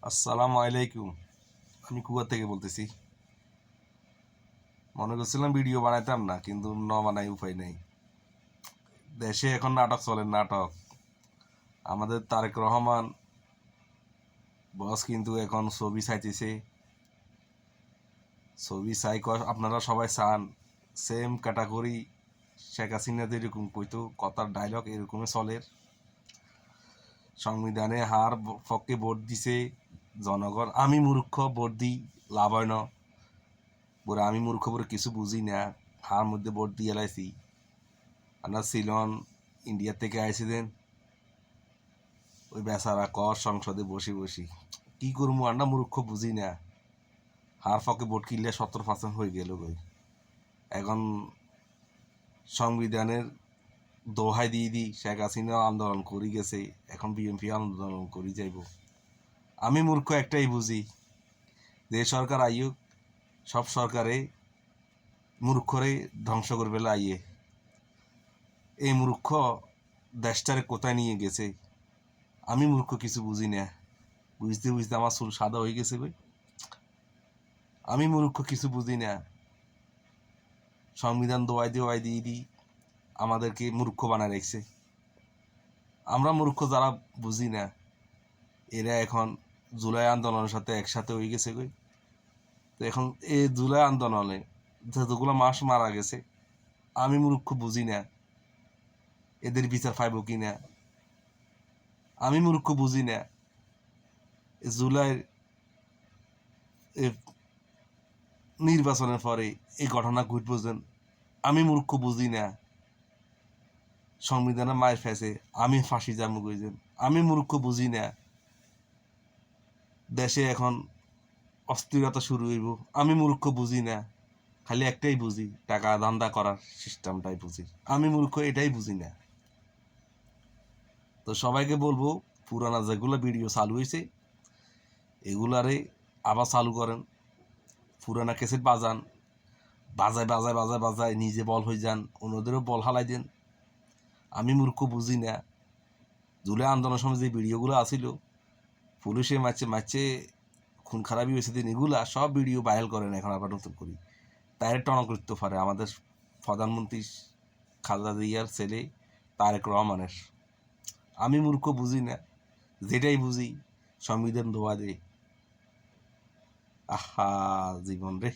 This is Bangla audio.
আসসালামু আলাইকুম। আমি কুয়া থেকে বলতেছি। মনে করছিলাম ভিডিও বানাইতাম না, কিন্তু ন বানাই উপায় নেই। দেশে এখন নাটক চলে, নাটক। আমাদের তারেক রহমান বস কিন্তু এখন ছবি চাইতেছে। ছবি চাই আপনারা সবাই চান সেম ক্যাটাগরি শেখ হাসিনা যেরকম কইতো, কথার ডায়লগ এরকমই চলে। সংবিধানে হার পক্ষে ভোট দিছে জনগণ। আমি মূর্খ, ভোট দিই লাভ হয় না। বলে আমি মূর্খ, বলে কিছু বুঝি না, হার মধ্যে ভোট দিয়ে লাইছি। আমরা সিলন ইন্ডিয়া থেকে আইছিলেন, ওই বেচারা কর সংসদে বসে বসি কি করবো, আমরা মূর্খ বুঝি না। হার পক্ষে ভোট কিনলে 70% হয়ে গেল গই। এখন সংবিধানের দোহাই দিয়ে দিই, শেখ হাসিনা আন্দোলন করি গেছে, এখন বিএনপি আন্দোলন করি যাইব। আমি মূর্খ একটাই বুঝি, যে সরকার আইয়ুক, সব সরকারে মূর্খরে ধ্বংস করবে আইয়ে। এই মূর্খ দেশটারে কোথায় নিয়ে গেছে, আমি মূর্খ কিছু বুঝি না। বুঝতে বুঝতে আমার চুল সাদা হয়ে গেছে ভাই। আমি মূর্খ কিছু বুঝি না। সংবিধান দোয়াই দিয়ে দিই, আমাদেরকে মূর্খ বানায় রাখছে। আমরা মূর্খ যারা বুঝি না, এরা এখন জুলাই আন্দোলনের সাথে একসাথে হয়ে গেছে কই। তো এখন এই জুলাই আন্দোলনে যতগুলো মাস মারা গেছে, আমি মূর্খ বুঝি না এদের বিচার পাইব কি না। আমি মূর্খ বুঝি না জুলাইয়ের নির্বাচনের পরে এই ঘটনা ঘটবো যেন। আমি মূর্খ বুঝি না সংবিধানে মায়ের ফেসে আমি ফাঁসি যাবো কইছেন। আমি মূর্খ বুঝি না দেশে এখন অস্থিরতা শুরু হইব। আমি মূর্খ বুঝি না, খালি একটাই বুঝি, টাকা ধান্দা করার সিস্টেমটাই বুঝি। আমি মূর্খ এটাই বুঝি না। তো সবাইকে বলবো, পুরানা যেগুলো ভিডিও চালু হয়েছে এগুলারে আবার চালু করেন। পুরানা ক্যাসেট বাজান, বাজায় নিজে বল হয়ে যান, অন্যদেরও বল হালাই দেন। আমি মূর্খ বুঝি না জুলাই আন্দোলনের সময় যে ভিডিওগুলো আসিল, পুলিশে মারছে খুন খারাপই হয়েছে দিন, এগুলা সব ভিডিও ভাইরাল করেন এখন আবার নতুন করি। তাই টনক করতে পারে আমাদের প্রধানমন্ত্রী খালেদা জিয়ার ছেলে তারেক রহমানের। আমি মূর্খ বুঝি না, যেটাই বুঝি সংবিধান দোয়া দে। আহা জীবন রে।